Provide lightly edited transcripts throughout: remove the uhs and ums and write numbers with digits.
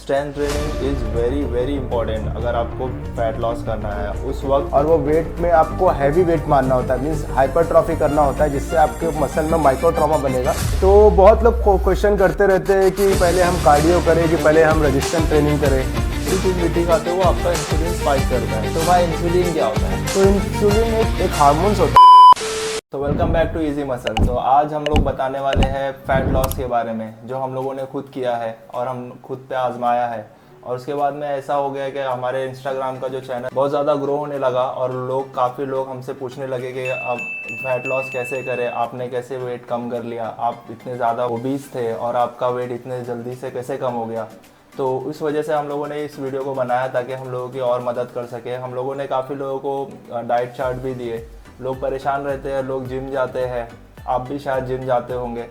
Strength training is very very important अगर आपको fat loss करना है उस वक्त। और वो वेट में आपको हैवी वेट मारना होता है, मीन्स हाइपरट्रॉफी करना होता है, जिससे आपके मसल में माइक्रो ट्रॉमा बनेगा। तो बहुत लोग क्वेश्चन करते रहते हैं कि पहले हम कार्डियो करें कि पहले हम रेजिस्टेंस ट्रेनिंग करें। जो चीज़ मीठी खाते हो वो आपका इंसुलिन स्पाइक करता है। तो भाई इंसुलिन क्या होता है? तो इंसुलिन एक हार्मोन्स होता है। तो welcome back to Easy Muscle. तो आज हम लोग बताने वाले हैं फैट लॉस के बारे में, जो हम लोगों ने खुद किया है और हम खुद पे आजमाया है। और उसके बाद में ऐसा हो गया कि हमारे इंस्टाग्राम का जो चैनल बहुत ज़्यादा ग्रो होने लगा और काफ़ी लोग हमसे पूछने लगे कि अब फैट लॉस कैसे करें, आपने कैसे वेट कम कर लिया, आप इतने ज़्यादा ओबीस थे और आपका वेट इतने जल्दी से कैसे कम हो गया। तो इस वजह से हम लोगों ने इस वीडियो को बनाया ताकि हम लोगों की और मदद कर सके। हम लोगों ने काफ़ी लोगों को डाइट चार्ट भी दिए। लोग परेशान रहते हैं, लोग जिम जाते हैं, आप भी शायद जिम जाते होंगे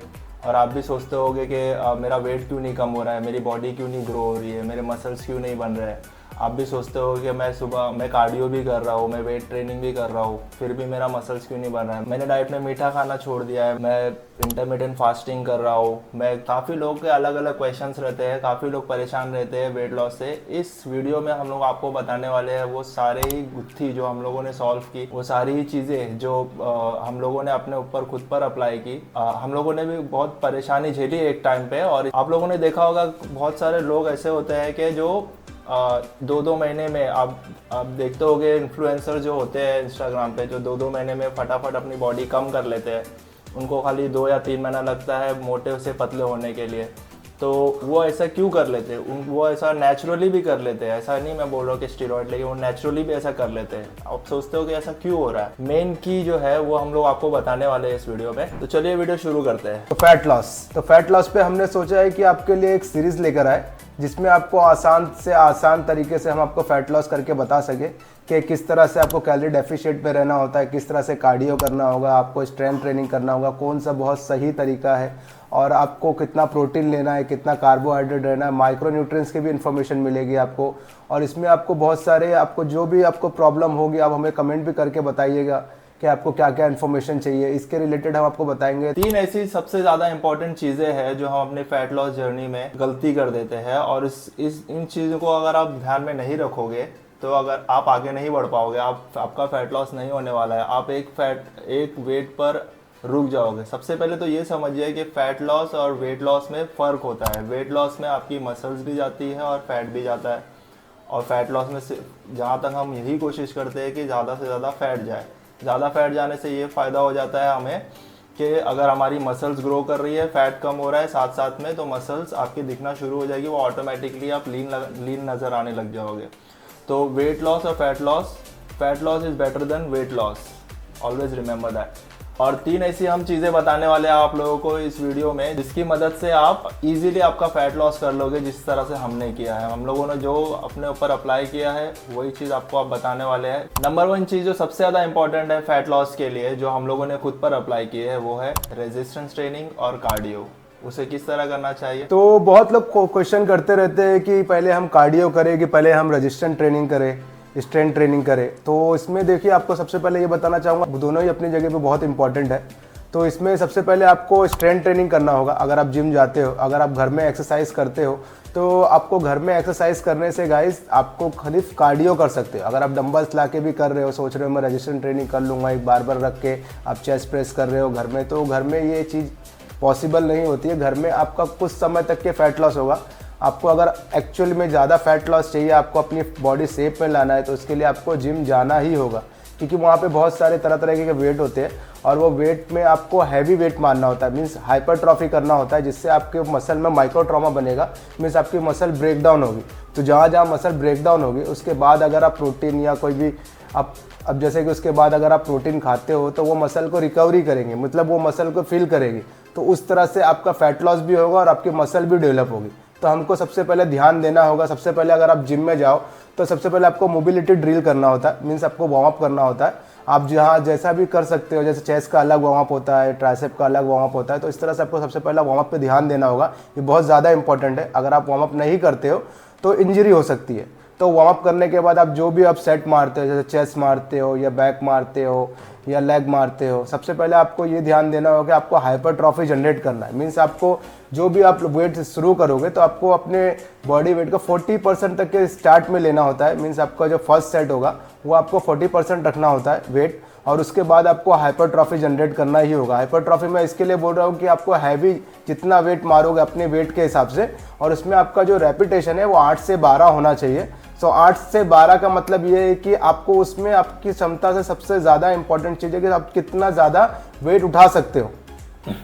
और आप भी सोचते होंगे कि मेरा वेट क्यों नहीं कम हो रहा है, मेरी बॉडी क्यों नहीं ग्रो हो रही है, मेरे मसल्स क्यों नहीं बन रहे हैं। आप भी सोचते हो कि मैं कार्डियो भी कर रहा हूँ, मैं वेट ट्रेनिंग भी कर रहा हूँ, फिर भी मेरा मसल्स क्यों नहीं बन रहा है। मैंने डाइट में मीठा खाना छोड़ दिया है, मैं इंटरमिटेंट फास्टिंग कर रहा हूँ। काफ़ी लोग के अलग अलग क्वेश्चंस रहते हैं, काफ़ी लोग परेशान रहते हैं वेट लॉस से। इस वीडियो में हम लोग आपको बताने वाले हैं वो सारे ही गुत्थी जो हम लोगों ने सॉल्व की, वो सारी ही चीज़ें जो हम लोगों ने अपने ऊपर खुद पर अप्लाई की। हम लोगों ने भी बहुत परेशानी झेली एक टाइम पे। और आप लोगों ने देखा होगा बहुत सारे लोग ऐसे होते हैं कि जो 2-2 महीने में आप देखते होगे इन्फ्लुएंसर जो होते हैं इंस्टाग्राम पे, जो 2-2 महीने में फटाफट अपनी बॉडी कम कर लेते हैं। उनको खाली 2 या 3 महीना लगता है मोटे से पतले होने के लिए। तो वो ऐसा क्यों कर लेते हैं? वो ऐसा नेचुरली भी कर लेते हैं, ऐसा नहीं मैं बोल रहा हूँ कि स्टेरॉइड लेके, वो नेचुरली भी ऐसा कर लेते हैं। आप सोचते हो कि ऐसा क्यों हो रहा है? मेन की जो है वो हम लोग आपको बताने वाले हैं इस वीडियो में। तो चलिए वीडियो शुरू करते हैं। तो फैट लॉस पे हमने सोचा है कि आपके लिए एक सीरीज लेकर आए, जिसमें आपको आसान से आसान तरीके से हम आपको फैट लॉस करके बता सके कि किस तरह से आपको कैलोरी डेफिशिएट पे रहना होता है, किस तरह से कार्डियो करना होगा, आपको स्ट्रेंथ ट्रेनिंग करना होगा, कौन सा बहुत सही तरीका है, और आपको कितना प्रोटीन लेना है, कितना कार्बोहाइड्रेट लेना है, माइक्रो न्यूट्रिएंट्स की भी इन्फॉर्मेशन मिलेगी आपको। और इसमें आपको बहुत सारे आपको जो भी आपको प्रॉब्लम होगी आप हमें कमेंट भी करके बताइएगा कि आपको क्या क्या इन्फॉर्मेशन चाहिए, इसके रिलेटेड हम आपको बताएंगे। 3 ऐसी सबसे ज़्यादा इंपॉर्टेंट चीज़ें हैं जो हम अपने फैट लॉस जर्नी में गलती कर देते हैं, और इन चीज़ों को अगर आप ध्यान में नहीं रखोगे तो अगर आप आगे नहीं बढ़ पाओगे, आपका फैट लॉस नहीं होने वाला है, आप एक वेट पर रुक जाओगे। सबसे पहले तो ये समझिए कि फैट लॉस और वेट लॉस में फ़र्क होता है। वेट लॉस में आपकी मसल्स भी जाती है और फैट भी जाता है, और फैट लॉस में जहाँ तक हम यही कोशिश करते हैं कि ज़्यादा से ज़्यादा फैट जाए। ज़्यादा फैट जाने से ये फ़ायदा हो जाता है हमें कि अगर हमारी मसल्स ग्रो कर रही है, फैट कम हो रहा है साथ साथ में, तो मसल्स आपकी दिखना शुरू हो जाएगी, वो ऑटोमेटिकली आप लीन नज़र आने लग जाओगे। तो वेट लॉस और fat loss is better than weight loss, always remember that. और 3 ऐसी हम चीज़ें बताने वाले हैं आप लोगों को इस वीडियो में, जिसकी मदद से आप इजीली आपका फैट लॉस कर लोगे, जिस तरह से हमने किया है। हम लोगों ने जो अपने ऊपर अप्लाई किया है वही चीज़ आपको आप बताने वाले हैं। नंबर 1 चीज़ जो सबसे ज़्यादा इंपॉर्टेंट है फैट लॉस के लिए, जो हम लोगों ने खुद पर अप्लाई की है, वो है रेजिस्टेंस ट्रेनिंग और कार्डियो। उसे किस तरह करना चाहिए? तो बहुत लोग क्वेश्चन करते रहते हैं कि पहले हम कार्डियो करें कि पहले हम रेजिस्टेंस ट्रेनिंग करें, स्ट्रेंथ ट्रेनिंग करें। तो इसमें देखिए, आपको सबसे पहले ये बताना चाहूँगा, दोनों ही अपनी जगह पे बहुत इंपॉर्टेंट है। तो इसमें सबसे पहले आपको स्ट्रेंथ ट्रेनिंग करना होगा। अगर आप जिम जाते हो, अगर आप घर में एक्सरसाइज करते हो, तो आपको घर में एक्सरसाइज करने से गाइस आपको सिर्फ कार्डियो कर सकते हो। अगर आप डंबल्स ला के भी कर रहे हो, सोच रहे हो मैं रेजिस्टेंस ट्रेनिंग कर लूँगा, एक बार रख के आप चेस्ट प्रेस कर रहे हो घर में, तो घर में ये चीज़ पॉसिबल नहीं होती है। घर में आपका कुछ समय तक के फैट लॉस होगा। आपको अगर एक्चुअल में ज़्यादा फैट लॉस चाहिए, आपको अपनी बॉडी शेप में लाना है, तो उसके लिए आपको जिम जाना ही होगा, क्योंकि वहाँ पे बहुत सारे तरह तरह के वेट होते हैं और वो वेट में आपको हैवी वेट मारना होता है, मीन्स हाइपरट्रॉफी करना होता है, जिससे आपके मसल में माइक्रो ट्रॉमा बनेगा, मीन्स आपकी मसल ब्रेक डाउन होगी। तो जहाँ जहाँ मसल ब्रेक डाउन होगी उसके बाद अगर आप प्रोटीन या कोई भी अब जैसे कि उसके बाद अगर आप प्रोटीन खाते हो तो वो मसल को रिकवरी करेंगे, मतलब वो मसल को फिल करेगी। तो उस तरह से आपका फैट लॉस भी होगा और आपकी मसल भी डेवलप होगी। तो हमको सबसे पहले ध्यान देना होगा, सबसे पहले अगर आप जिम में जाओ तो सबसे पहले आपको मोबिलिटी ड्रिल करना होता है, मीन्स आपको वार्म अप करना होता है। आप जहाँ जैसा भी कर सकते हो, जैसे चेस्ट का अलग वार्म अप होता है, ट्राइसेप का अलग वार्म अप होता है, तो इस तरह से आपको सबसे पहले वार्म अप पे ध्यान देना होगा। ये बहुत ज़्यादा इंपॉर्टेंट है। अगर आप वार्म अप नहीं करते हो तो इंजरी हो सकती है। तो वार्म अप करने के बाद आप जो भी आप सेट मारते हो, जैसे चेस्ट मारते हो या बैक मारते हो या लेग मारते हो, सबसे पहले आपको ये ध्यान देना होगा कि आपको हाइपरट्रॉफी जनरेट करना है। मीन्स आपको जो भी आप वेट शुरू करोगे तो आपको अपने बॉडी वेट को 40% तक के स्टार्ट में लेना होता है। मीन्स आपका जो फर्स्ट सेट होगा वो आपको 40% रखना होता है वेट, और उसके बाद आपको हाइपरट्रॉफी जनरेट करना ही होगा। हाइपरट्रॉफी मैं इसके लिए बोल रहा हूँ कि आपको हैवी जितना वेट मारोगे अपने वेट के हिसाब से, और उसमें आपका जो रेपिटेशन है वो 8 से 12 होना चाहिए। सो 8 से 12 का मतलब ये है कि आपको उसमें आपकी क्षमता से सबसे ज़्यादा इंपॉर्टेंट चीज़ है कि आप कितना ज़्यादा वेट उठा सकते हो।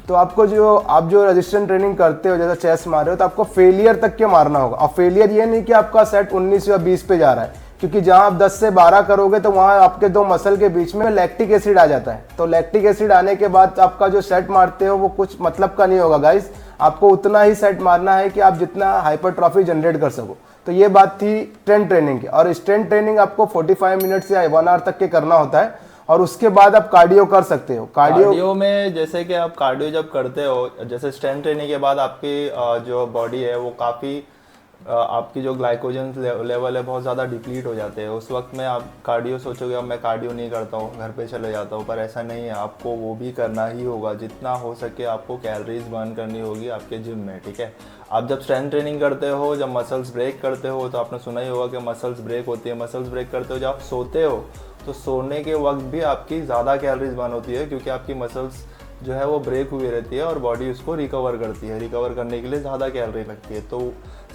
तो आपको आप जो रेजिस्टेंस ट्रेनिंग करते हो, जैसे चेस्ट मार रहे हो, तो आपको फेलियर तक के मारना होगा। और फेलियर ये नहीं कि आपका सेट 19 या 20 पे जा रहा है, क्योंकि जहां आप 10 से 12 करोगे तो वहां आपके दो मसल के बीच में लैक्टिक एसिड आ जाता है। तो लैक्टिक एसिड आने के बाद आपका जो सेट मारते हो वो कुछ मतलब का नहीं होगा गाइस। आपको उतना ही सेट मारना है कि आप जितना हाइपरट्रॉफी जनरेट कर सको। तो ये बात थी स्ट्रेंथ ट्रेनिंग की। और स्ट्रेंथ ट्रेनिंग आपको 45 मिनट या 1 आवर तक के करना होता है, और उसके बाद आप कार्डियो कर सकते हो। कार्डियो में जैसे कि आप कार्डियो जब करते हो, जैसे स्ट्रेंथ ट्रेनिंग के बाद आपकी जो बॉडी है वो काफ़ी आपकी जो ग्लाइकोजन लेवल है बहुत ज़्यादा डिप्लीट हो जाते हैं। उस वक्त में आप कार्डियो सोचोगे अब मैं कार्डियो नहीं करता हूँ, घर पे चले जाता हूँ, पर ऐसा नहीं है। आपको वो भी करना ही होगा। जितना हो सके आपको कैलोरीज बर्न करनी होगी आपके जिम में, ठीक है। आप जब स्ट्रेंथ ट्रेनिंग करते हो, जब मसल्स ब्रेक करते हो, तो आपने सुना ही होगा कि मसल्स ब्रेक होती है। मसल्स ब्रेक करते हो जब आप सोते हो, तो सोने के वक्त भी आपकी ज़्यादा कैलोरीज बर्न होती है, क्योंकि आपकी मसल्स जो है वो ब्रेक हुई रहती है और बॉडी उसको रिकवर करती है। रिकवर करने के लिए ज़्यादा कैलोरी लगती है। तो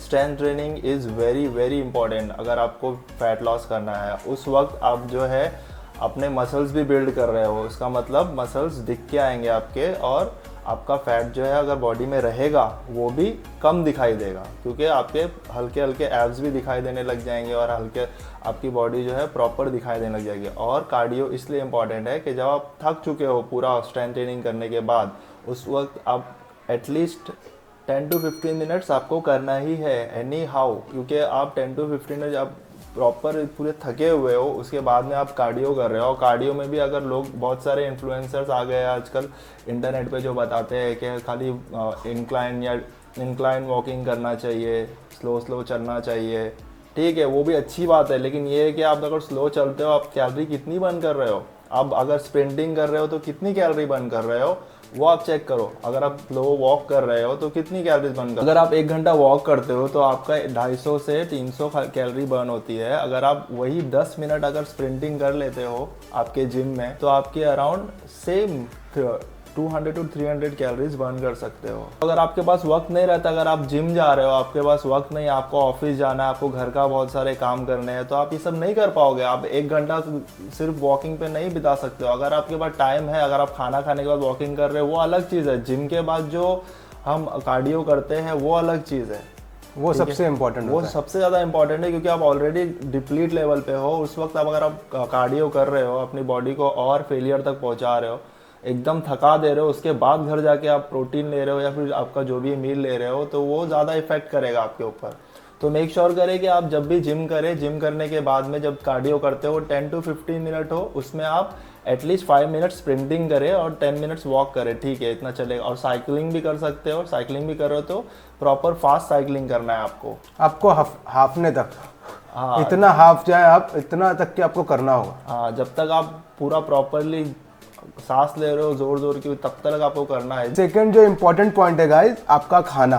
strength training is very very important अगर आपको फैट लॉस करना है। उस वक्त आप जो है अपने मसल्स भी बिल्ड कर रहे हो, उसका मतलब मसल्स दिख के आएंगे आपके, और आपका फैट जो है अगर बॉडी में रहेगा वो भी कम दिखाई देगा, क्योंकि आपके हल्के हल्के एब्स भी दिखाई देने लग जाएंगे और हल्के आपकी बॉडी जो है प्रॉपर दिखाई देने लग जाएगी। और कार्डियो इसलिए इम्पॉर्टेंट है कि जब आप थक चुके हो पूरा स्ट्रेंथ ट्रेनिंग करने के बाद, उस वक्त आप एटलीस्ट 10 to 15 मिनट्स आपको करना ही है एनी हाउ, क्योंकि आप 10 to 15 मिनट आप प्रॉपर पूरे थके हुए हो, उसके बाद में आप कार्डियो कर रहे हो। कार्डियो में भी अगर लोग, बहुत सारे इन्फ्लुएंसर्स आ गए हैं आजकल इंटरनेट पे जो बताते हैं कि खाली इंक्लाइन वॉकिंग करना चाहिए, स्लो स्लो चलना चाहिए, ठीक है, वो भी अच्छी बात है। लेकिन ये है कि आप अगर स्लो चलते हो आप कैलोरी कितनी बर्न कर रहे हो, आप अगर स्प्रिंटिंग कर रहे हो तो कितनी कैलोरी बर्न कर रहे हो वो आप चेक करो। अगर आप स्लो वॉक कर रहे हो तो कितनी कैलोरीज बर्न कर, अगर आप 1 घंटा वॉक करते हो तो आपका 250 से 300 कैलोरी बर्न होती है। अगर आप वही 10 मिनट अगर स्प्रिंटिंग कर लेते हो आपके जिम में, तो आपके around same 200 to 300 calories burn कर सकते हो। अगर आपके पास वक्त नहीं रहता, अगर आप जिम जा रहे हो, आपके पास वक्त नहीं, आपको ऑफिस जाना है, आपको घर का बहुत सारे काम करने हैं, तो आप ये सब नहीं कर पाओगे। आप 1 घंटा सिर्फ वॉकिंग पे नहीं बिता सकते हो। अगर आपके पास टाइम है, अगर आप खाना खाने के बाद वॉकिंग कर रहे हो, वो अलग चीज़ है। जिम के बाद जो हम कार्डियो करते हैं वो अलग चीज़ है। वो सबसे इम्पोर्टेंट, वो सबसे ज़्यादा इंपॉर्टेंट है, क्योंकि आप ऑलरेडी डिप्लीट लेवल पे हो। उस वक्त अगर आप कार्डियो कर रहे हो, अपनी बॉडी को और फेलियर तक पहुंचा रहे हो, एकदम थका दे रहे हो, उसके बाद घर जाके आप प्रोटीन ले रहे हो या फिर आपका जो भी मील ले रहे हो, तो वो ज़्यादा इफेक्ट करेगा आपके ऊपर। तो मेक श्योर करें कि आप जब भी जिम करें, जिम करने के बाद में जब कार्डियो करते हो 10 to 15 मिनट हो, उसमें आप एटलीस्ट 5 मिनट स्प्रिंटिंग करें और 10 मिनट्स वॉक करें, ठीक है, इतना चलेगा। और साइकिलिंग भी कर सकते हो, साइकिलिंग भी कर रहे हो तो प्रॉपर फास्ट साइकिलिंग करना है आपको हाफने तक। हाँ, इतना हाफ जाए आप, इतना तक के आपको करना होगा। हाँ, जब तक आप पूरा प्रॉपरली सांस ले रहे हो जोर जोर की, तब तक आपको करना है। सेकंड जो इम्पोर्टेंट पॉइंट है गाइस, आपका खाना,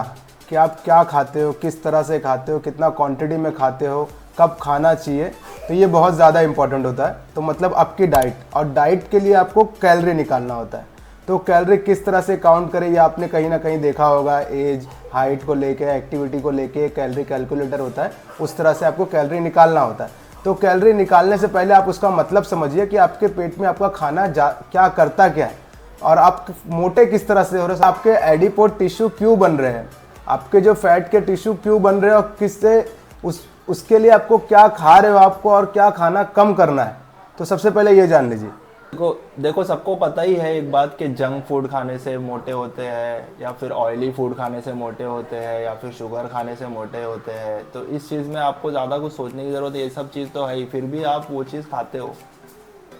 कि आप क्या खाते हो, किस तरह से खाते हो, कितना क्वांटिटी में खाते हो, कब खाना चाहिए, तो ये बहुत ज़्यादा इंपॉर्टेंट होता है। तो मतलब आपकी डाइट, और डाइट के लिए आपको कैलोरी निकालना होता है। तो कैलोरी किस तरह से काउंट करें, ये आपने कहीं ना कहीं देखा होगा, एज, हाइट को लेके, एक्टिविटी को लेके कैलोरी कैलकुलेटर होता है, उस तरह से आपको कैलोरी निकालना होता है। तो कैलोरी निकालने से पहले आप उसका मतलब समझिए कि आपके पेट में आपका खाना क्या करता क्या है, और आप मोटे किस तरह से हो रहे हो, आपके एडिपोज टिश्यू क्यों बन रहे हैं, आपके जो फैट के टिश्यू क्यों बन रहे हैं, और किससे उसके लिए आपको क्या खा रहे हो आपको, और क्या खाना कम करना है। तो सबसे पहले ये जान लीजिए। देखो सबको पता ही है एक बात कि जंक फूड खाने से मोटे होते हैं, या फिर ऑयली फूड खाने से मोटे होते हैं, या फिर शुगर खाने से मोटे होते हैं। तो इस चीज़ में आपको ज़्यादा कुछ सोचने की ज़रूरत है, ये सब चीज़ तो है ही, फिर भी आप वो चीज़ खाते हो।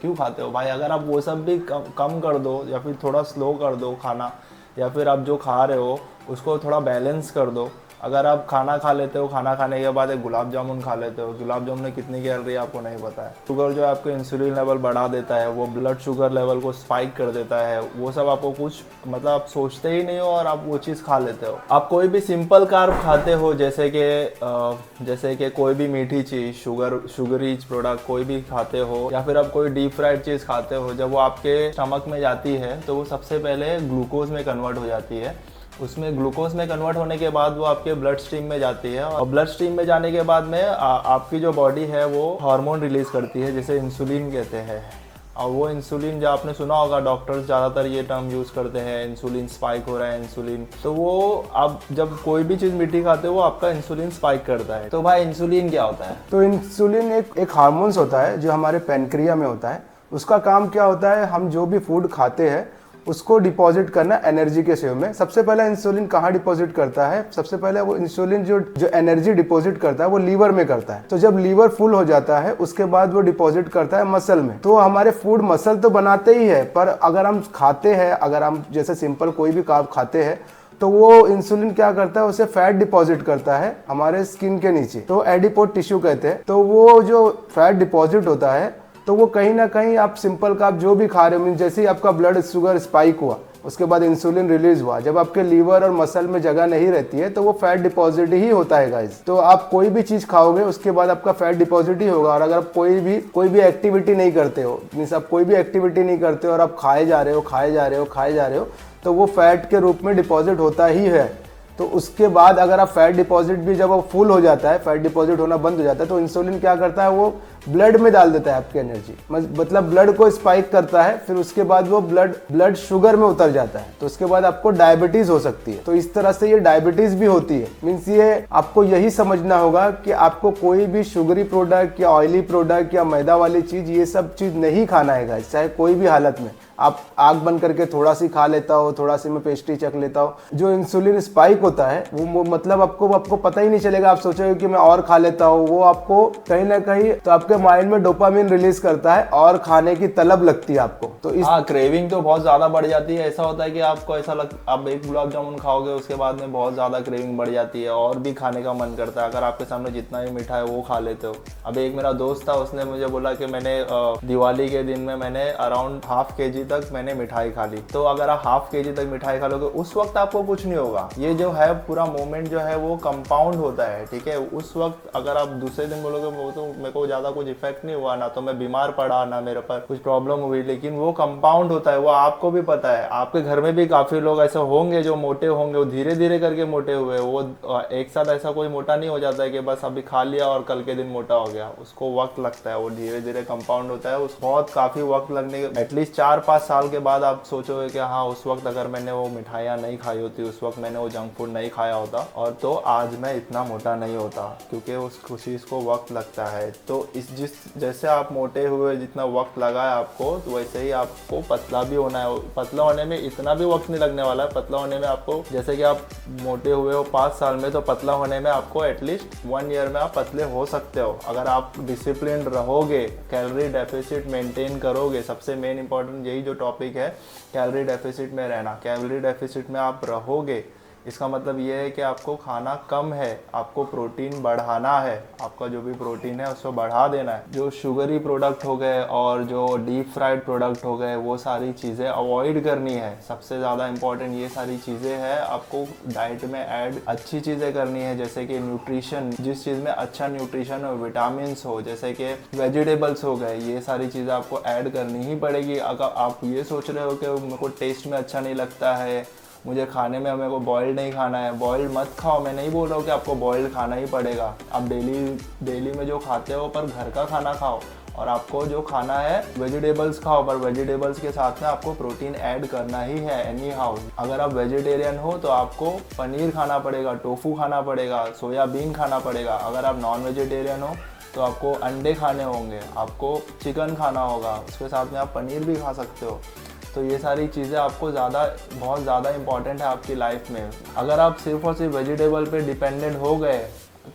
क्यों खाते हो भाई? अगर आप वो सब भी कम कर दो, या फिर थोड़ा स्लो कर दो खाना, या फिर आप जो खा रहे हो उसको थोड़ा बैलेंस कर दो, अगर आप खाना खा लेते हो, खाना खाने के बाद एक गुलाब जामुन खा लेते हो, गुलाब जामुन में कितनी कैलोरी है आपको नहीं पता है। शुगर जो है आपको इंसुलिन लेवल बढ़ा देता है, वो ब्लड शुगर लेवल को स्पाइक कर देता है, वो सब आपको कुछ मतलब आप सोचते ही नहीं हो और आप वो चीज़ खा लेते हो। आप कोई भी सिंपल कार्ब खाते हो, जैसे कि कोई भी मीठी चीज़, शुगरी प्रोडक्ट कोई भी खाते हो, या फिर आप कोई डीप फ्राइड चीज़ खाते हो, जब वो आपके स्टमक में जाती है तो वो सबसे पहले ग्लूकोज में कन्वर्ट हो जाती है। उसमें ग्लूकोज में कन्वर्ट होने के बाद वो आपके ब्लड स्ट्रीम में जाती है, और ब्लड स्ट्रीम में जाने के बाद में आपकी जो बॉडी है वो हार्मोन रिलीज करती है जिसे इंसुलिन कहते हैं। और वो इंसुलिन, जो आपने सुना होगा, डॉक्टर्स ज़्यादातर ये टर्म यूज़ करते हैं, इंसुलिन स्पाइक हो रहा है इंसुलिन। तो वो आप जब कोई भी चीज़ मीठी खाते हो वो आपका इंसुलिन स्पाइक करता है। तो भाई इंसुलिन क्या होता है? तो इंसुलिन एक हार्मोन्स होता है जो हमारे पैनक्रिया में होता है। उसका काम क्या होता है, हम जो भी फूड खाते हैं उसको डिपॉजिट करना एनर्जी के शेप में। सबसे पहले इंसुलिन कहाँ डिपॉजिट करता है? सबसे पहले वो इंसुलिन जो एनर्जी डिपॉजिट करता है वो लीवर में करता है। तो जब लीवर फुल हो जाता है उसके बाद वो डिपॉजिट करता है मसल में। तो हमारे फूड मसल तो बनाते ही है, पर अगर हम खाते हैं, अगर हम जैसे सिंपल कोई भी कार्ब खाते हैं तो वो इंसुलिन क्या करता है, उसे फैट डिपॉजिट करता है हमारे स्किन के नीचे, तो एडिपोज टिश्यू कहते हैं। तो वो जो फैट डिपॉजिट होता है तो वो कहीं ना कहीं आप सिंपल का आप जो भी खा रहे हो, जैसे ही आपका ब्लड शुगर स्पाइक हुआ उसके बाद इंसुलिन रिलीज हुआ, जब आपके लीवर और मसल में जगह नहीं रहती है तो वो फैट डिपॉजिट ही होता है गाइस। तो आप कोई भी चीज खाओगे उसके बाद आपका फैट डिपॉजिट ही होगा। और अगर आप कोई भी एक्टिविटी नहीं करते हो, मीन्स आप कोई भी एक्टिविटी नहीं करते हो और आप खाए जा रहे हो तो वो फैट के रूप में डिपॉजिट होता ही है। तो उसके बाद अगर आप फैट डिपॉजिट भी जब वो फुल हो जाता है, फैट डिपॉजिट होना बंद हो जाता है, तो इंसुलिन क्या करता है, वो ब्लड में डाल देता है आपकी एनर्जी, मतलब ब्लड को स्पाइक करता है। फिर उसके बाद वो ब्लड शुगर में उतर जाता है, तो उसके बाद आपको डायबिटीज हो सकती है। तो इस तरह से ये डायबिटीज भी होती है। मीन्स ये आपको यही समझना होगा कि आपको कोई भी शुगरी प्रोडक्ट या ऑयली प्रोडक्ट या मैदा वाली चीज, ये सब चीज नहीं खाना है, चाहे कोई भी हालत में। आप आग बंद करके थोड़ा सी खा लेता हो, थोड़ा सी मैं पेस्ट्री चख लेता हूँ, जो इंसुलिन स्पाइक होता है वो मतलब आपको पता ही नहीं चलेगा। आप सोचोगे कि मैं और खा लेता हूँ, वो आपको कहीं ना कहीं तो आपके माइंड में डोपामिन रिलीज करता है और खाने की तलब लगती है आपको। तो इस क्रेविंग तो बहुत ज्यादा बढ़ जाती है। ऐसा होता है कि आपको आप एक गुलाब जामुन खाओगे उसके बाद में बहुत ज्यादा क्रेविंग बढ़ जाती है और भी खाने का मन करता है। अगर आपके सामने जितना भी मीठा है वो खा लेते हो। अब एक मेरा दोस्त था, उसने मुझे बोला कि मैंने दिवाली के दिन में मैंने अराउंड ½ kg तक मैंने मिठाई खा ली। तो अगर आप ½ kg तक मिठाई खा लोगे उस वक्त आपको कुछ नहीं होगा। ये जो है पूरा मोमेंट जो है वो कंपाउंड होता है, ठीक है। उस वक्त अगर आप दूसरे दिन बोलोगे वो तो मेरे को ज्यादा कुछ इफेक्ट नहीं हुआ, ना तो मैं बीमार पड़ा, ना मेरे पर कुछ प्रॉब्लम हुई, लेकिन वो कंपाउंड होता है। वो आपको भी पता है, आपके घर में भी काफी लोग ऐसे होंगे जो मोटे होंगे, वो धीरे धीरे करके मोटे हुए। वो एक साथ ऐसा कोई मोटा नहीं हो जाता है कि बस अभी खा लिया और कल के दिन मोटा हो गया। उसको वक्त लगता है, वो धीरे धीरे कंपाउंड होता है। उस बहुत काफी वक्त लगने के एटलीस्ट 4-5 साल के बाद आप सोचोगे कि हाँ, उस वक्त अगर मैंने वो मिठाइयाँ नहीं खाई होती, उस वक्त मैंने वो जंक फूड नहीं खाया होता, और तो आज मैं इतना मोटा नहीं होता, क्योंकि उस चीज़ को वक्त लगता है। तो जैसे आप मोटे हुए जितना वक्त लगा है आपको, तो वैसे ही आपको पतला भी होना है। पतला होने में इतना भी वक्त नहीं लगने वाला है। पतला होने में आपको, जैसे कि आप मोटे हुए हो 5 साल में, तो पतला होने में आपको एटलीस्ट 1 ईयर में आप पतले हो सकते हो, अगर आप डिसिप्लिन रहोगे, कैलोरी डेफिसिट मेंटेन करोगे। सबसे मेन इंपॉर्टेंट यही जो टॉपिक है, कैलोरी डेफिसिट में रहना। कैलोरी डेफिसिट में आप रहोगे, इसका मतलब ये है कि आपको खाना कम है, आपको प्रोटीन बढ़ाना है। आपका जो भी प्रोटीन है उसको बढ़ा देना है। जो शुगरी प्रोडक्ट हो गए और जो डीप फ्राइड प्रोडक्ट हो गए, वो सारी चीज़ें अवॉइड करनी है। सबसे ज़्यादा इंपॉर्टेंट ये सारी चीज़ें हैं। आपको डाइट में ऐड अच्छी चीज़ें करनी है, जैसे कि न्यूट्रिशन, जिस चीज़ में अच्छा न्यूट्रिशन हो, विटामिन हो, जैसे कि वेजिटेबल्स हो गए, ये सारी चीज़ें आपको ऐड करनी ही पड़ेगी। अगर आप ये सोच रहे हो कि मेरे को टेस्ट में अच्छा नहीं लगता है, मुझे खाने में मेरे को बॉइल्ड नहीं खाना है, बॉइल्ड मत खाओ। मैं नहीं बोल रहा हूँ कि आपको बॉइल्ड खाना ही पड़ेगा। आप डेली में जो खाते हो, पर घर का खाना खाओ, और आपको जो खाना है वेजिटेबल्स खाओ, पर वेजिटेबल्स के साथ में आपको प्रोटीन ऐड करना ही है एनी हाउ। अगर आप वेजिटेरियन हो तो आपको पनीर खाना पड़ेगा, टोफू खाना पड़ेगा, सोयाबीन खाना पड़ेगा। अगर आप नॉन वेजिटेरियन हो तो आपको अंडे खाने होंगे, आपको चिकन खाना होगा, उसके साथ में आप पनीर भी खा सकते हो। तो ये सारी चीज़ें आपको बहुत ज़्यादा इंपॉर्टेंट है आपकी लाइफ में। अगर आप सिर्फ और सिर्फ वेजिटेबल पे डिपेंडेंट हो गए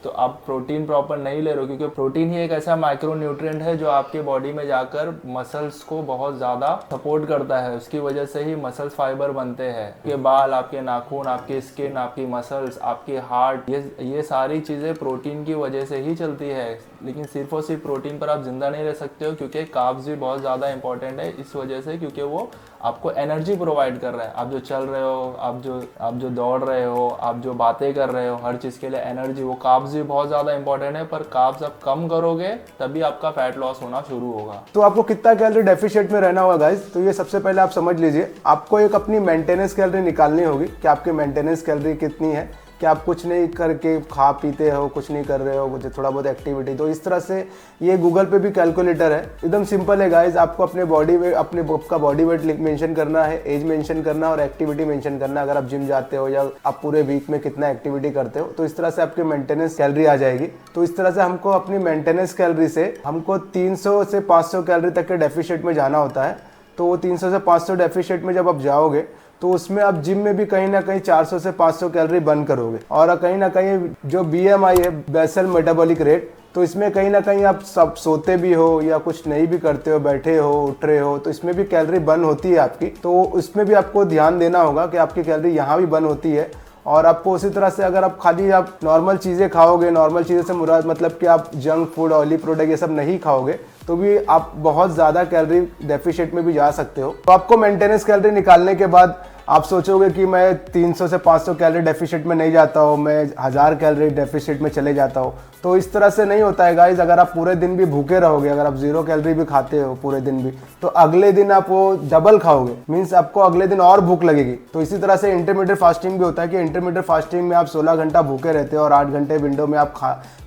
तो आप प्रोटीन प्रॉपर नहीं ले रहे हो, क्योंकि प्रोटीन ही एक ऐसा माइक्रो न्यूट्रिएंट है जो आपके बॉडी में जाकर मसल्स को बहुत ज़्यादा सपोर्ट करता है। उसकी वजह से ही मसल्स फाइबर बनते हैं। आपके बाल, आपके नाखून, आपकी स्किन, आपकी मसल्स, आपकी हार्ट, ये सारी चीज़ें प्रोटीन की वजह से ही चलती है। लेकिन सिर्फ और सिर्फ प्रोटीन पर आप जिंदा नहीं रह सकते हो, क्योंकि कार्ब्स भी बहुत ज़्यादा इंपॉर्टेंट है इस वजह से, क्योंकि वो आपको एनर्जी प्रोवाइड कर रहा है। आप जो चल रहे हो, आप जो दौड़ रहे हो, आप जो बातें कर रहे हो, हर चीज़ के लिए एनर्जी, वो कार्ब्स भी बहुत ज़्यादा इंपॉर्टेंट है। पर कार्ब्स आप कम करोगे तभी आपका फैट लॉस होना शुरू होगा। तो आपको कितना कैलोरी डेफिशिएट में रहना होगा गाइस, तो ये सबसे पहले आप समझ लीजिए। आपको एक अपनी मेंटेनेंस कैलोरी निकालनी होगी कि आपकी मेंटेनेंस कैलोरी कितनी है, कि आप कुछ नहीं करके खा पीते हो, कुछ नहीं कर रहे हो, कुछ थोड़ा बहुत एक्टिविटी। तो इस तरह से ये गूगल पे भी कैलकुलेटर है, एकदम सिंपल है गाइस। आपको अपने बॉडी वेट, अपने का बॉडी वेट मेंशन करना है, एज मेंशन करना है और एक्टिविटी मेंशन करना है। अगर आप जिम जाते हो या आप पूरे वीक में कितना एक्टिविटी करते हो, तो इस तरह से आपकी मेंटेनेंस कैलोरी आ जाएगी। तो इस तरह से हमको अपनी मेंटेनेंस कैलोरी से हमको 300 से 500 कैलोरी तक के डेफिशिएट में जाना होता है। तो वो 300 से 500 डेफिशिएट में जब आप जाओगे तो उसमें आप जिम में भी कहीं ना कहीं 400 से 500 कैलोरी बर्न करोगे। और कहीं ना कहीं जो BMI है, बेसल मेटाबॉलिक रेट, तो इसमें कहीं ना कहीं आप सब सोते भी हो या कुछ नहीं भी करते हो, बैठे हो, उठ रहे हो, तो इसमें भी कैलोरी बर्न होती है आपकी। तो उसमें भी आपको ध्यान देना होगा कि आपकी कैलोरी यहाँ भी बर्न होती है। और आपको उसी तरह से अगर आप खाली आप नॉर्मल चीज़ें खाओगे, नॉर्मल चीज़ें से मुराद मतलब कि आप जंक फूड, ऑयली प्रोडक्ट ये सब नहीं खाओगे, तो भी आप बहुत ज़्यादा कैलोरी डेफिशिएट में भी जा सकते हो। तो आपको मेंटेनेंस कैलोरी निकालने के बाद आप सोचोगे कि मैं 300 से 500 कैलोरी डेफिशिएट में नहीं जाता हूँ, मैं 1000 कैलोरी डेफिशिएट में चले जाता हूँ। तो इस तरह से नहीं होता है गाइज। अगर आप पूरे दिन भी भूखे रहोगे, अगर आप 0 कैलोरी भी खाते हो पूरे दिन भी, तो अगले दिन आप वो डबल खाओगे, मीन्स आपको अगले दिन और भूख लगेगी। तो इसी तरह से इंटरमीडिएट फास्टिंग भी होता है कि इंटरमीडिएट फास्टिंग में आप 16 घंटा भूखे रहते हो और 8 घंटे विंडो में आप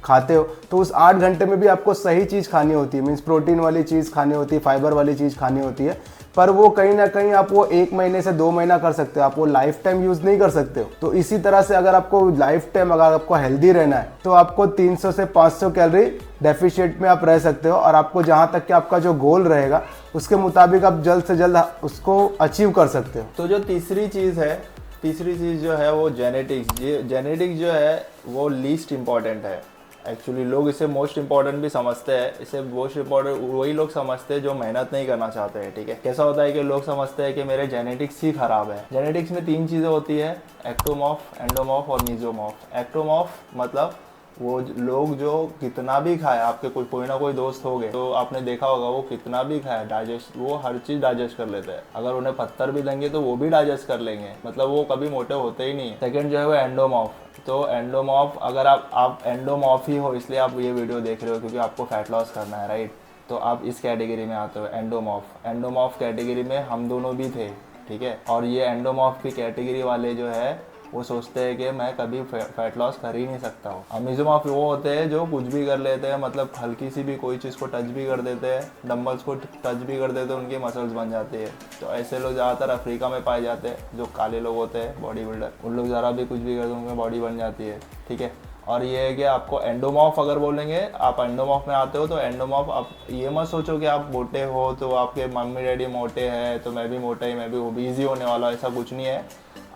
खाते हो। तो उस 8 घंटे में भी आपको सही चीज़ खानी होती है, मीन्स प्रोटीन वाली चीज़ खानी होती है, फाइबर वाली चीज़ खानी होती है। पर वो कहीं ना कहीं आप वो 1 महीने से 2 महीना कर सकते हो, आप वो लाइफ टाइम यूज नहीं कर सकते हो। तो इसी तरह से अगर आपको लाइफ टाइम अगर आपको हेल्दी रहना है, तो आपको 300 से 500 कैलोरी डेफिशिएट में आप रह सकते हो। और आपको जहां तक कि आपका जो गोल रहेगा उसके मुताबिक आप जल्द से जल्द उसको अचीव कर सकते हो। तो जो तीसरी चीज़ जो है वो जेनेटिक्स। ये जेनेटिक्स जो है वो लीस्ट इम्पॉर्टेंट है। एक्चुअली लोग इसे मोस्ट इम्पॉर्टेंट भी समझते हैं। इसे मोस्ट इम्पॉर्टेंट वही लोग समझते हैं जो मेहनत नहीं करना चाहते हैं। ठीक है, कैसा होता है कि लोग समझते हैं कि मेरे जेनेटिक्स ही खराब है। जेनेटिक्स में 3 चीज़ें होती है, एक्टोमॉर्फ, एंडोमॉर्फ और मीजोमॉर्फ। एक्टोमॉर्फ मतलब वो लोग जो कितना भी खाए, आपके कोई ना कोई दोस्त हो गए तो आपने देखा होगा वो कितना भी खाए, डाइजेस्ट, वो हर चीज़ डाइजेस्ट कर लेते हैं। अगर उन्हें पत्थर भी देंगे तो वो भी डाइजेस्ट कर लेंगे, मतलब वो कभी मोटे होते ही नहीं है। सेकंड जो है वो एंडोमॉर्फ। तो एंडोमॉर्फ, अगर आप एंडोमॉर्फ ही हो इसलिए आप ये वीडियो देख रहे हो क्योंकि आपको फैट लॉस करना है, राइट? तो आप इस कैटेगरी में आते हो, एंडोमॉर्फ। एंडोमॉर्फ कैटेगरी में हम दोनों भी थे, ठीक है। और ये एंडोमॉर्फ की कैटेगरी वाले जो है वो सोचते हैं कि मैं कभी फैट लॉस कर ही नहीं सकता हूँ। और मेसोमॉर्फ वो होते हैं जो कुछ भी कर लेते हैं, मतलब हल्की सी भी कोई चीज़ को टच भी कर देते हैं, डंबल्स को टच भी कर देते हैं, उनकी मसल्स बन जाती है। तो ऐसे लोग ज़्यादातर अफ्रीका में पाए जाते हैं, जो काले लोग होते हैं बॉडी बिल्डर। उन लोग ज़रा भी कुछ भी करते हैं उनकी बॉडी बन जाती है, ठीक है। और ये है कि आपको एंडोमॉर्फ अगर बोलेंगे, आप एंडोमॉर्फ में आते हो तो एंडोमॉर्फ, आप ये मत सोचो कि आप मोटे हो तो आपके मम्मी डैडी मोटे हैं तो मैं भी मोटा ही, मैं भी ओबीज़ी होने वाला, ऐसा कुछ नहीं है।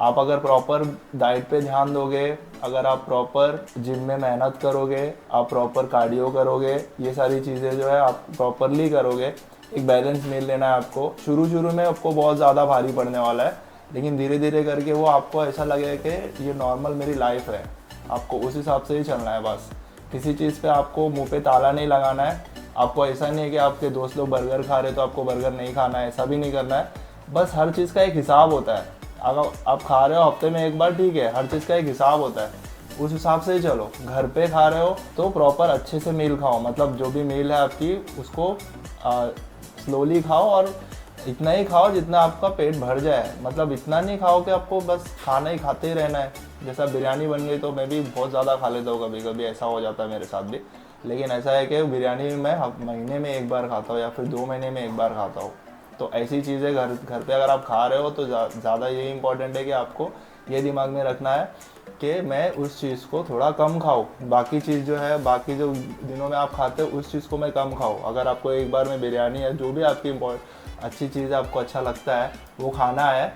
आप अगर प्रॉपर डाइट पे ध्यान दोगे, अगर आप प्रॉपर जिम में मेहनत करोगे, आप प्रॉपर कार्डियो करोगे, ये सारी चीज़ें जो है आप प्रॉपरली करोगे, एक बैलेंस मील लेना है आपको। शुरू में आपको बहुत ज़्यादा भारी पड़ने वाला है, लेकिन धीरे धीरे करके वो आपको ऐसा लगेगा कि ये नॉर्मल मेरी लाइफ है। आपको उस हिसाब से ही चलना है बस। किसी चीज़ पे आपको मुंह पे ताला नहीं लगाना है। आपको ऐसा नहीं है कि आपके दोस्त लोग बर्गर खा रहे तो आपको बर्गर नहीं खाना है, ऐसा भी नहीं करना है। बस हर चीज़ का एक हिसाब होता है। अगर आप खा रहे हो हफ्ते में एक बार, ठीक है, हर चीज़ का एक हिसाब होता है, उस हिसाब से ही चलो। घर पे खा रहे हो तो प्रॉपर अच्छे से मील खाओ, मतलब जो भी मील है आपकी उसको स्लोली खाओ और इतना ही खाओ जितना आपका पेट भर जाए। मतलब इतना नहीं खाओ कि आपको बस खाना ही खाते ही रहना है। जैसा बिरयानी बन गई तो मैं भी बहुत ज़्यादा खा लेता हूँ, कभी कभी ऐसा हो जाता है मेरे साथ भी। लेकिन ऐसा है कि बिरयानी मैं महीने में एक बार खाता हूँ या फिर 2 महीने में एक बार खाता हूँ। तो ऐसी चीज़ें घर पे अगर आप खा रहे हो तो ज़्यादा यही इंपॉर्टेंट है कि आपको ये दिमाग में रखना है कि मैं उस चीज़ को थोड़ा कम खाऊँ। बाकी चीज़ जो है, बाकी जो दिनों में आप खाते हो उस चीज़ को मैं कम खाऊँ। अगर आपको एक बार में बिरयानी या जो भी आपकी अच्छी चीज़ आपको अच्छा लगता है वो खाना है,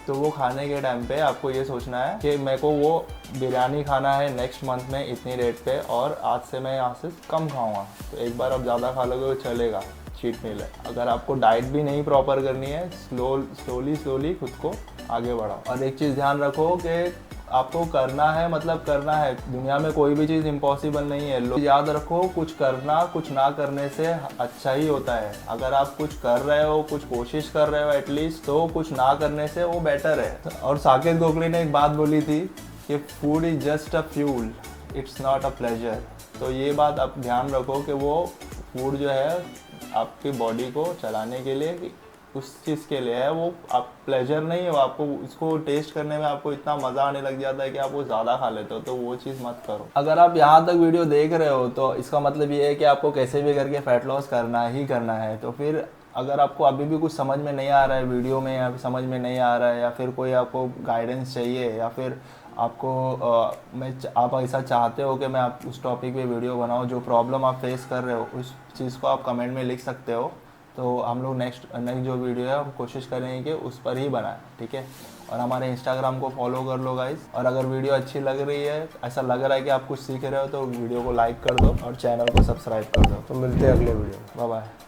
तो वो खाने के टाइम पे आपको ये सोचना है कि मेरे को वो बिरयानी खाना है नेक्स्ट मंथ में इतनी रेट पे, और आज से मैं यहाँ से कम खाऊंगा। तो एक बार आप ज़्यादा खा लोगे तो चलेगा, चीट मील है। अगर आपको डाइट भी नहीं प्रॉपर करनी है, स्लोली खुद को आगे बढ़ाओ। और एक चीज़ ध्यान रखो कि आपको करना है, मतलब करना है। दुनिया में कोई भी चीज़ इम्पॉसिबल नहीं है। लोग याद रखो, कुछ करना कुछ ना करने से अच्छा ही होता है। अगर आप कुछ कर रहे हो, कुछ कोशिश कर रहे हो एटलीस्ट, तो कुछ ना करने से वो बेटर है। और साकेत गोखले ने एक बात बोली थी कि food is just a fuel, it's not a pleasure. तो ये बात आप ध्यान रखो कि वो फूड जो है आपकी बॉडी को चलाने के लिए, उस चीज़ के लिए है, वो आप प्लेजर नहीं है। आपको उसको टेस्ट करने में आपको इतना मज़ा आने लग जाता है कि आप वो ज़्यादा खा लेते हो, तो वो चीज़ मत करो। अगर आप यहाँ तक वीडियो देख रहे हो तो इसका मतलब ये है कि आपको कैसे भी करके फैट लॉस करना ही करना है। तो फिर अगर आपको अभी भी कुछ समझ में नहीं आ रहा है वीडियो में, या समझ में नहीं आ रहा है, या फिर कोई आपको गाइडेंस चाहिए, या फिर आपको आप ऐसा चाहते हो कि मैं आप उस टॉपिक पे वीडियो बनाऊं, जो प्रॉब्लम आप फेस कर रहे हो उस चीज़ को आप कमेंट में लिख सकते हो। तो हम लोग नेक्स्ट जो वीडियो है हम कोशिश करेंगे कि उस पर ही बनाएं, ठीक है। और हमारे इंस्टाग्राम को फॉलो कर लो गाइस। और अगर वीडियो अच्छी लग रही है, ऐसा लग रहा है कि आप कुछ सीख रहे हो, तो वीडियो को लाइक कर दो और चैनल को सब्सक्राइब कर दो। तो मिलते हैं अगले वीडियो में। Bye bye.